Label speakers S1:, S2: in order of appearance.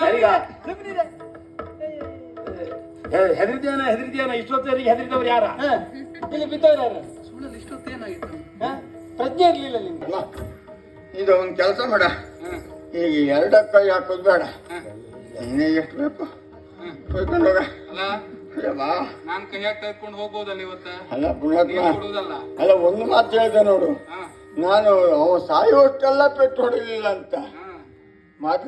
S1: ಸರಿಗ ಹೆದರಿದ್ಯಾನ ಇಷ್ಟೊತ್ತವರಿಗೆ ಹೆದರಿದವ್ರು ಯಾರ
S2: ಇಲ್ಲಿ ಬಿದ್ದವ್ರು
S3: ಸುಳ್ಳಲ್ಲಿ ಇಷ್ಟೊತ್ತೇನಾಗಿತ್ತು?
S2: ಪ್ರಜ್ಞೆ ಇರ್ಲಿಲ್ಲ ನಿಮ್ಗೆ.
S4: ಇದು ಒಂದು ಕೆಲಸ ಮಾಡ, ಈಗ 2 ಕೈ ಹಾಕೋದು ಬೇಡ, ಇನ್ನೇ ಎಷ್ಟು ಬೇಕು ಹೋಗ್ಕೊಂಡು ಹೋಗ.
S3: ನಾನ್ ಕೈಯಾಗ ತೆಗೆದುಕೊಂಡು ಹೋಗ್ಬೋದಲ್ಲ ಇವತ್ತ?
S4: ಅಲ್ಲ ಪುಣ್ಯಾತ್ಮ,
S3: ಕೊಡುವುದಲ್ಲ.
S4: ಅಲ್ಲ ಒಂದು ಮಾತು ಹೇಳಿದೆ ನೋಡು, ನಾನು ಅವ ಸಾಯುವಷ್ಟೆಲ್ಲ ಪೆಟ್ಟು ಹೊಡಿಲಿಲ್ಲ ಅಂತ ಮಾತು